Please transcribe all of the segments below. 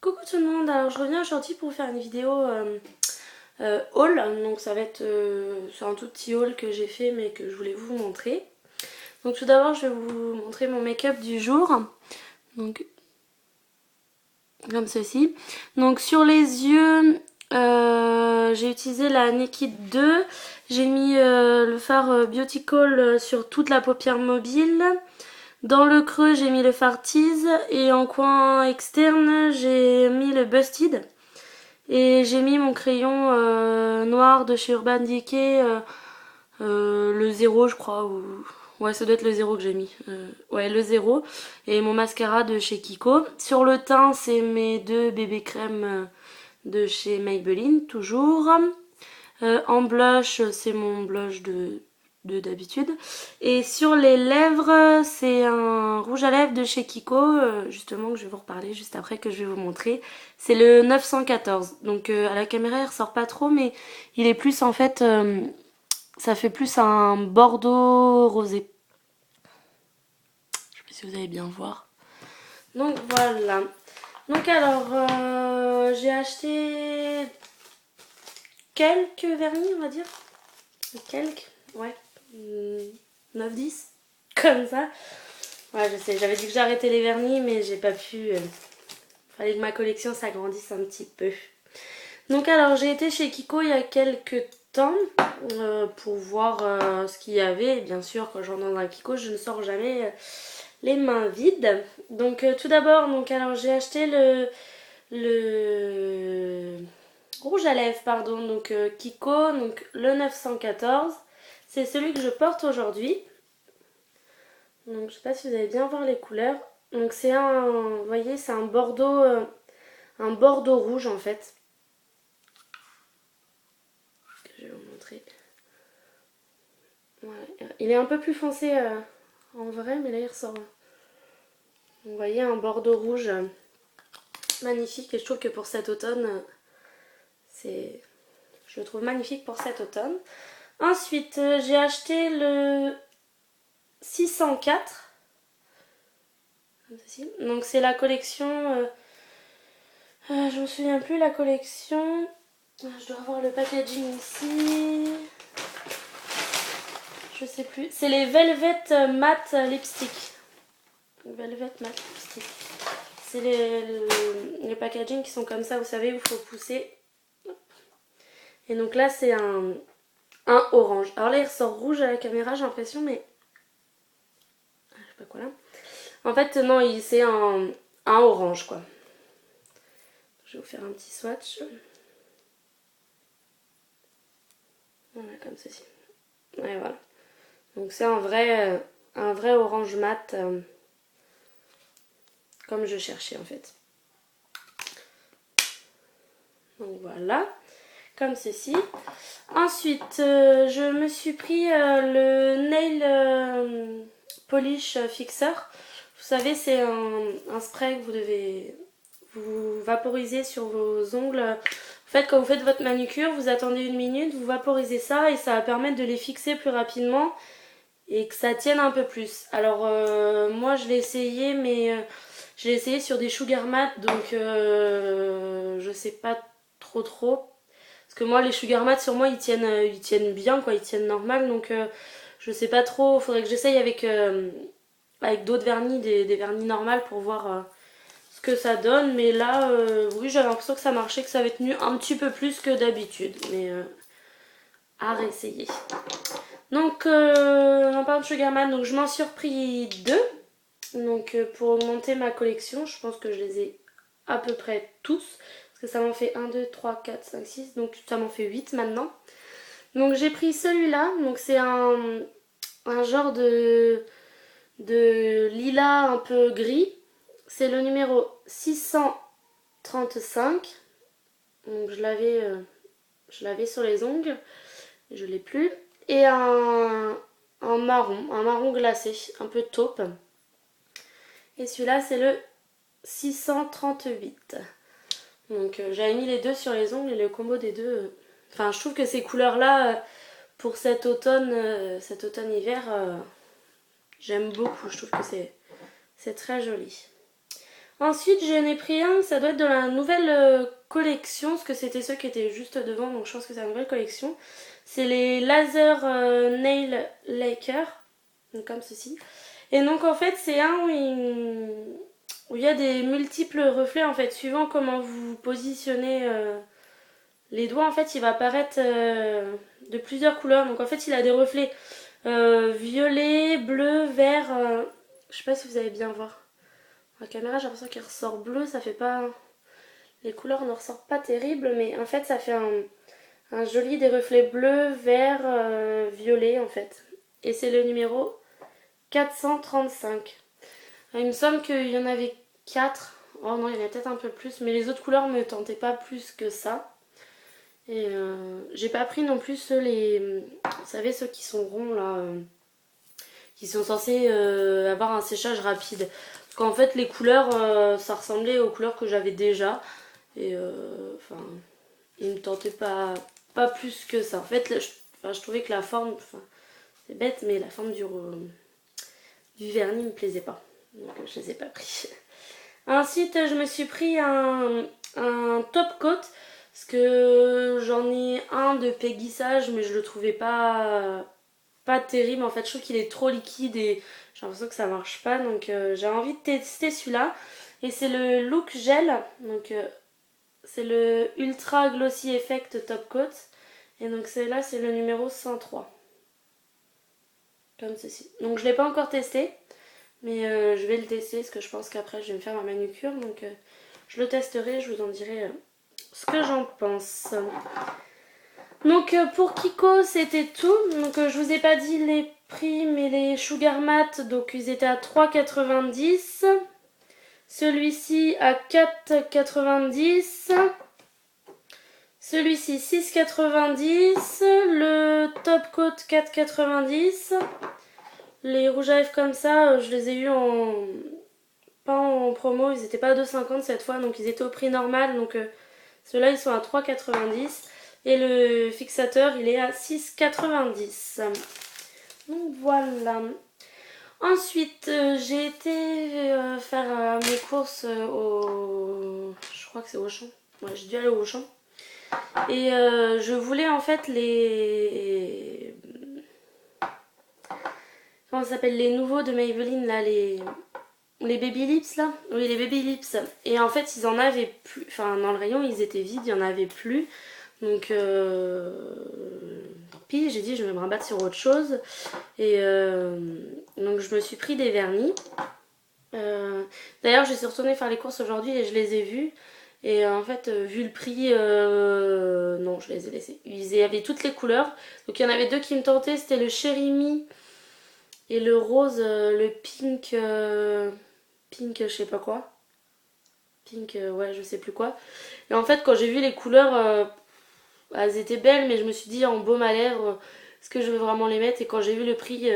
Coucou tout le monde, alors je reviens aujourd'hui pour faire une vidéo haul, donc ça va être c'est un tout petit haul que j'ai fait mais que je voulais vous montrer. Donc tout d'abord je vais vous montrer mon make-up du jour, donc comme ceci. Donc sur les yeux j'ai utilisé la Naked 2, j'ai mis le fard Beautical sur toute la paupière mobile. Dans le creux, j'ai mis le fard Tease et en coin externe, j'ai mis le Busted. Et j'ai mis mon crayon noir de chez Urban Decay, le 0 je crois, ou... Ouais, ça doit être le 0 que j'ai mis. Ouais, le 0. Et mon mascara de chez Kiko. Sur le teint, c'est mes deux bébés crèmes de chez Maybelline, toujours. En blush, c'est mon blush de d'habitude. Et sur les lèvres, c'est un rouge à lèvres de chez Kiko, justement que je vais vous reparler juste après, que je vais vous montrer. C'est le 914. Donc à la caméra il ressort pas trop, mais il est plus en fait, ça fait plus un bordeaux rosé. Je sais pas si vous allez bien voir. Donc voilà. Donc alors, j'ai acheté quelques vernis, on va dire. Quelques, ouais. 9-10, comme ça. Ouais, je sais, j'avais dit que j'arrêtais les vernis, mais j'ai pas pu. Fallait que ma collection s'agrandisse un petit peu. Donc alors, j'ai été chez Kiko il y a quelques temps pour voir ce qu'il y avait. Et bien sûr, quand j'en dans un Kiko, je ne sors jamais les mains vides. Donc tout d'abord, alors j'ai acheté le rouge à lèvres, pardon, donc Kiko, donc le 914. C'est celui que je porte aujourd'hui. Donc je sais pas si vous allez bien voir les couleurs. Donc c'est vous voyez, c'est un bordeaux rouge en fait. Je vais vous montrer. Voilà. Il est un peu plus foncé en vrai, mais là il ressort. Vous voyez, un bordeaux rouge magnifique, et je trouve que pour cet automne, je le trouve magnifique pour cet automne. Ensuite, j'ai acheté le 604. Donc c'est la collection, je me souviens plus la collection, je dois avoir le packaging ici, je sais plus, c'est les Velvet Matte Lipstick. Velvet Matte Lipstick. C'est les packaging qui sont comme ça, vous savez, où il faut pousser. Et donc là c'est un orange. Alors là il ressort rouge à la caméra, j'ai l'impression, mais je sais pas quoi là. En fait non, c'est un orange quoi. Je vais vous faire un petit swatch. Voilà, comme ceci. Et voilà. Donc c'est un vrai orange mat, comme je cherchais en fait. Donc voilà, comme ceci. Ensuite, je me suis pris le Nail Polish Fixer. Vous savez, c'est un spray que vous devez vous vaporiser sur vos ongles. En fait, quand vous faites votre manucure, vous attendez 1 minute, vous vaporisez ça et ça va permettre de les fixer plus rapidement et que ça tienne un peu plus. Alors moi je l'ai essayé, mais je l'ai essayé sur des sugar mat, donc je sais pas trop. Parce que moi les sugar mat sur moi ils tiennent bien quoi, ils tiennent normal, donc je sais pas trop. Faudrait que j'essaye avec d'autres vernis, des vernis normales pour voir ce que ça donne. Mais là oui, j'avais l'impression que ça marchait, que ça avait tenu un petit peu plus que d'habitude, mais à réessayer. Donc en parlant de Sugar Man, donc je m'en suis repris 2. Donc pour augmenter ma collection, je pense que je les ai à peu près tous. Parce que ça m'en fait 1, 2, 3, 4, 5, 6. Donc ça m'en fait 8 maintenant. Donc j'ai pris celui-là. Donc c'est un genre de lilas un peu gris. C'est le numéro 635. Donc je l'avais sur les ongles. Je l'ai plus. Et un marron glacé, un peu taupe. Et celui-là c'est le 638. Donc j'avais mis les deux sur les ongles et le combo des deux. Enfin, je trouve que ces couleurs-là, pour cet automne-hiver, j'aime beaucoup. Je trouve que c'est très joli. Ensuite, j'en ai pris un, ça doit être de la nouvelle collection, parce que c'était ceux qui étaient juste devant, donc je pense que c'est la nouvelle collection. C'est les Laser Nail Laker, donc comme ceci. Et donc en fait, c'est un où il y a des multiples reflets, en fait, suivant comment vous positionnez les doigts, en fait, il va apparaître de plusieurs couleurs. Donc en fait, il a des reflets violet, bleu, vert. Je sais pas si vous allez bien voir. La caméra, j'ai l'impression qu'il ressort bleu, ça fait pas. Les couleurs ne ressortent pas terrible, mais en fait, ça fait un joli des reflets bleus, vert, violet en fait. Et c'est le numéro 435. Il me semble qu'il y en avait 4. Oh non, il y en a peut-être un peu plus, mais les autres couleurs ne me tentaient pas plus que ça. Et j'ai pas pris non plus ceux vous savez, ceux qui sont ronds là, qui sont censés avoir un séchage rapide. Parce qu'en fait, les couleurs, ça ressemblait aux couleurs que j'avais déjà. Et enfin, ils me tentaient pas plus que ça. En fait, là, je trouvais que la forme, c'est bête, mais la forme du vernis me plaisait pas. Donc je les ai pas pris. Ensuite, je me suis pris un top coat. Parce que j'en ai un de péguissage, mais je le trouvais pas terrible. En fait, je trouve qu'il est trop liquide et j'ai l'impression que ça marche pas. Donc j'ai envie de tester celui-là. Et c'est le Look Gel. Donc c'est le Ultra Glossy Effect Top Coat. Et donc celui-là, c'est le numéro 103. Comme ceci. Donc je l'ai pas encore testé. Mais je vais le tester parce que je pense qu'après je vais me faire ma manucure. Donc je le testerai, je vous en dirai ce que j'en pense. Donc pour Kiko c'était tout. Donc je vous ai pas dit les prix, mais les Sugar Matte, donc ils étaient à 3,90. Celui-ci à 4,90. Celui-ci 6,90. Le Top Coat 4,90. Les rouges à lèvres comme ça, je les ai eu pas en promo, ils étaient pas à 2,50 cette fois, donc ils étaient au prix normal. Donc ceux-là ils sont à 3,90. Et le fixateur il est à 6,90. Donc voilà. Ensuite j'ai été faire mes courses au... Je crois que c'est Auchan. Ouais, j'ai dû aller au Auchan. Et je voulais en fait les... Comment ça s'appelle? Les nouveaux de Maybelline là, les Baby Lips là. Oui, les Baby Lips. Et en fait ils en avaient plus. Enfin dans le rayon ils étaient vides, il n'y en avait plus. Donc tant pis, j'ai dit je vais me rabattre sur autre chose. Et donc je me suis pris des vernis. D'ailleurs je suis retournée faire les courses aujourd'hui et je les ai vus. Et en fait vu le prix, non je les ai laissés. Il y avait toutes les couleurs. Donc il y en avait deux qui me tentaient, c'était le Cherry Me et le rose, le pink, pink je sais pas quoi. Pink, ouais je sais plus quoi. Et en fait quand j'ai vu les couleurs... elles étaient belles, mais je me suis dit en baume à lèvres, est-ce que je vais vraiment les mettre? Et quand j'ai vu le prix,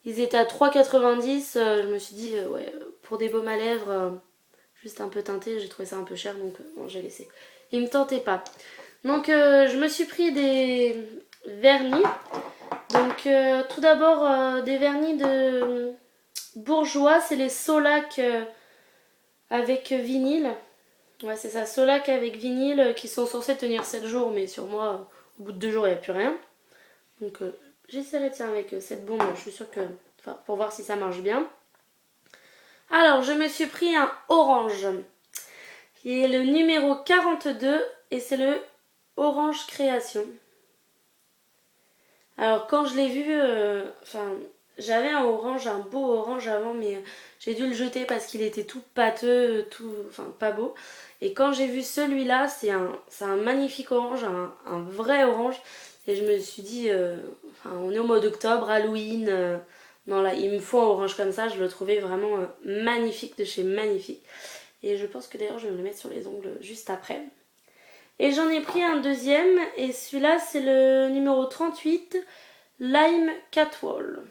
ils étaient à 3,90. Je me suis dit, ouais, pour des baumes à lèvres, juste un peu teintés, j'ai trouvé ça un peu cher, donc bon, j'ai laissé. Ils me tentaient pas. Donc je me suis pris des vernis. Donc tout d'abord, des vernis de Bourjois, c'est les Solac avec vinyle. Ouais, c'est ça, Solac avec vinyle qui sont censés tenir 7 jours, mais sur moi, au bout de 2 jours, il n'y a plus rien. Donc j'essaierai tiens avec cette bombe, je suis sûre que... Enfin, pour voir si ça marche bien. Alors, je me suis pris un orange, qui est le numéro 42, et c'est le Orange Création. Alors, quand je l'ai vu, enfin, j'avais un orange, un beau orange avant, mais j'ai dû le jeter parce qu'il était tout pâteux, tout, enfin, pas beau. Et quand j'ai vu celui-là, c'est un magnifique orange, un vrai orange. Et je me suis dit, enfin, on est au mois d'octobre, Halloween. Non, là, il me faut un orange comme ça. Je le trouvais vraiment magnifique, de chez Magnifique. Et je pense que d'ailleurs, je vais me le mettre sur les ongles juste après. Et j'en ai pris un deuxième. Et celui-là, c'est le numéro 38, Lime Catwall.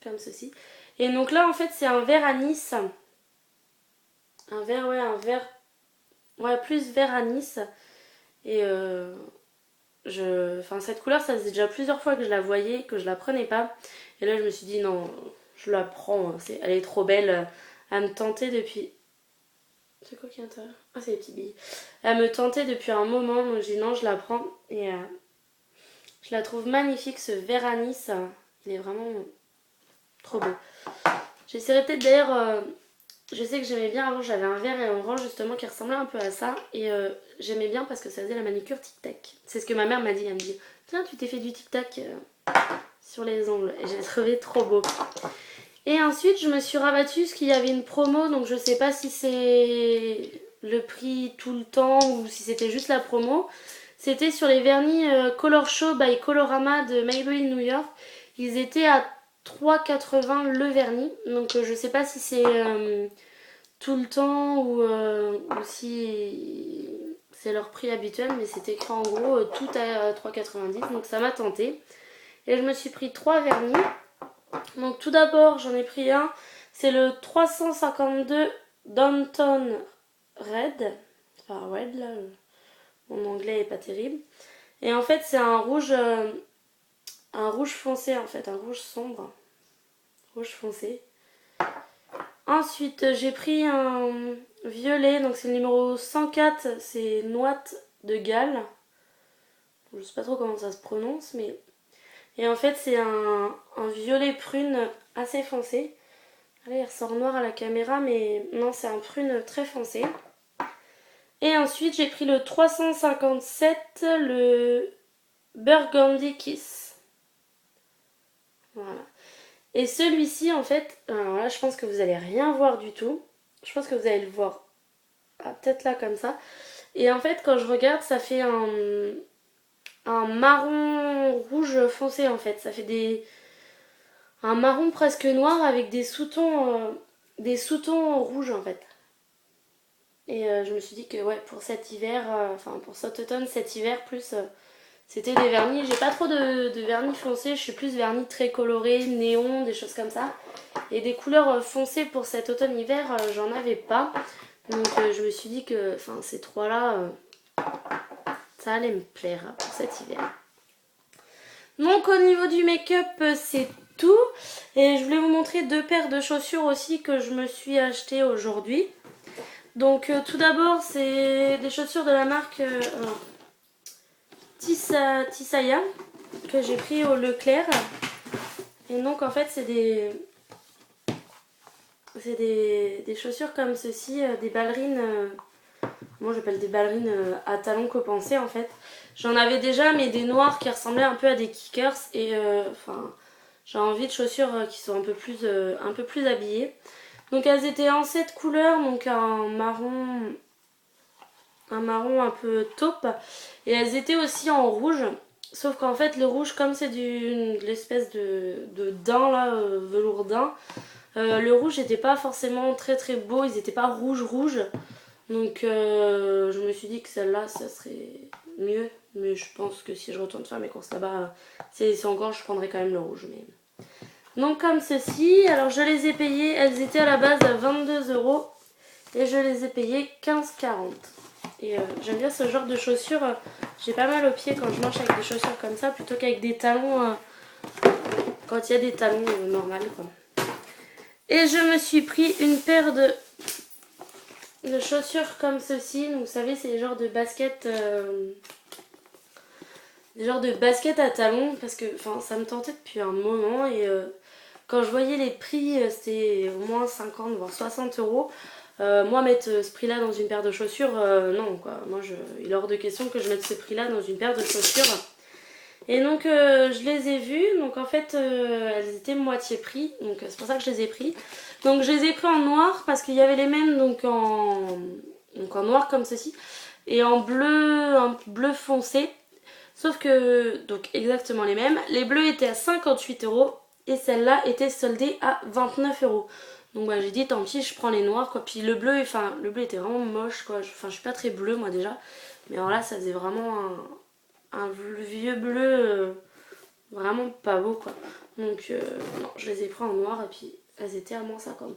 Comme ceci. Et donc là, en fait, c'est un vert anis. Un vert, ouais, un vert... Ouais, plus vert anis. Et enfin, cette couleur, ça faisait déjà plusieurs fois que je la voyais, que je la prenais pas. Et là, je me suis dit, non, je la prends. Elle est trop belle à me tenter depuis C'est quoi qui est à l'intérieur? Ah, c'est les petites billes. Elle me tentait depuis un moment, donc j'ai dit non, je la prends. Et je la trouve magnifique, ce verre anis. Il est vraiment trop beau. J'essaierai peut-être d'ailleurs... je sais que j'aimais bien, avant j'avais un verre et orange justement qui ressemblait un peu à ça. Et j'aimais bien parce que ça faisait la manicure tic-tac. C'est ce que ma mère m'a dit. Elle me dit, tiens, tu t'es fait du tic-tac sur les ongles. Et j'ai trouvé trop beau. Et ensuite, je me suis rabattue parce qu'il y avait une promo. Donc je sais pas si c'est le prix tout le temps ou si c'était juste la promo. C'était sur les vernis Color Show by Colorama de Maybelline New York. Ils étaient à 3,80 le vernis. Donc je sais pas si c'est tout le temps ou si c'est leur prix habituel. Mais c'était écrit en gros tout à 3,90. Donc ça m'a tenté. Et je me suis pris 3 vernis. Donc tout d'abord j'en ai pris un. C'est le 352 Downton Red. Enfin Red là. Mon anglais est pas terrible. Et en fait c'est un rouge foncé en fait, un rouge sombre. Rouge foncé. Ensuite j'ai pris un violet, donc c'est le numéro 104, c'est Noix de Galles. Je sais pas trop comment ça se prononce, mais... Et en fait c'est un violet prune assez foncé. Là il ressort noir à la caméra, mais non, c'est un prune très foncé. Et ensuite j'ai pris le 357, le Burgundy Kiss. Voilà. Et celui-ci en fait, alors là je pense que vous allez rien voir du tout. Je pense que vous allez le voir peut-être là comme ça. Et en fait quand je regarde ça fait un marron rouge foncé en fait. Ça fait un marron presque noir avec des sous-tons rouges en fait. Et je me suis dit que ouais, pour cet hiver, enfin pour cet automne, cet hiver plus, c'était des vernis. J'ai pas trop de vernis foncés, je suis plus vernis très coloré, néon, des choses comme ça. Et des couleurs foncées pour cet automne-hiver, j'en avais pas. Donc je me suis dit que ces trois-là, ça allait me plaire pour cet hiver. Donc au niveau du make-up, c'est tout. Et je voulais vous montrer 2 paires de chaussures aussi que je me suis achetées aujourd'hui. Donc tout d'abord c'est des chaussures de la marque Tisaya que j'ai pris au Leclerc. Et donc en fait c'est des chaussures comme ceci, des ballerines, moi j'appelle des ballerines à talons compensés en fait. J'en avais déjà mais des noires qui ressemblaient un peu à des kickers et j'ai envie de chaussures qui sont un peu plus habillées. Donc elles étaient en 7 couleurs, donc un marron un peu taupe, et elles étaient aussi en rouge, sauf qu'en fait le rouge, comme c'est de l'espèce de daim là, velours daim, le rouge n'était pas forcément très très beau, ils n'étaient pas rouge, donc je me suis dit que celle-là ça serait mieux, mais je pense que si je retourne faire mes courses là-bas, c'est encore, je prendrai quand même le rouge. Mais... Donc comme ceci, alors je les ai payées, elles étaient à la base à 22 € et je les ai payées 15,40 €. Et j'aime bien ce genre de chaussures, j'ai pas mal aux pieds quand je marche avec des chaussures comme ça plutôt qu'avec des talons, quand il y a des talons normales quoi. Et je me suis pris une paire de chaussures comme ceci, donc vous savez c'est les genres de baskets, à talons, parce que ça me tentait depuis un moment et quand je voyais les prix c'était au moins 50 voire 60 €. Moi mettre ce prix là dans une paire de chaussures, non quoi, il est hors de question que je mette ce prix là dans une paire de chaussures. Et donc je les ai vues, donc en fait elles étaient moitié prix, donc c'est pour ça que je les ai pris. Donc je les ai pris en noir parce qu'il y avait les mêmes donc en noir comme ceci et en bleu, un bleu foncé. Sauf que, donc exactement les mêmes, les bleus étaient à 58 € et celle-là était soldée à 29 €. Donc j'ai dit tant pis, je prends les noirs quoi. Puis le bleu était vraiment moche quoi. Je suis pas très bleu moi déjà. Mais alors là ça faisait vraiment un vieux bleu vraiment pas beau quoi. Donc non, je les ai pris en noir et puis elles étaient à moins 50%.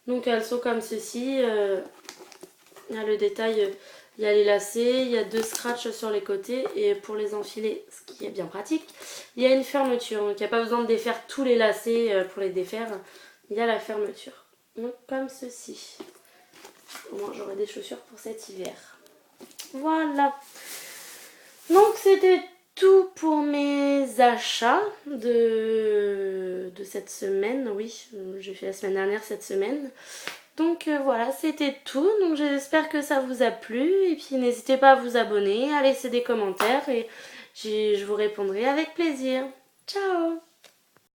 Donc elles sont comme ceci. Il y a le détail, il y a les lacets, il y a 2 scratchs sur les côtés et pour les enfiler, ce qui est bien pratique, il y a une fermeture. Donc il n'y a pas besoin de défaire tous les lacets pour les défaire. Il y a la fermeture. Donc comme ceci. Au moins j'aurai des chaussures pour cet hiver. Voilà. Donc c'était tout pour mes achats de cette semaine. Oui, j'ai fait la semaine dernière, cette semaine. Donc voilà, c'était tout. Donc j'espère que ça vous a plu. Et puis n'hésitez pas à vous abonner, à laisser des commentaires. Et je vous répondrai avec plaisir. Ciao!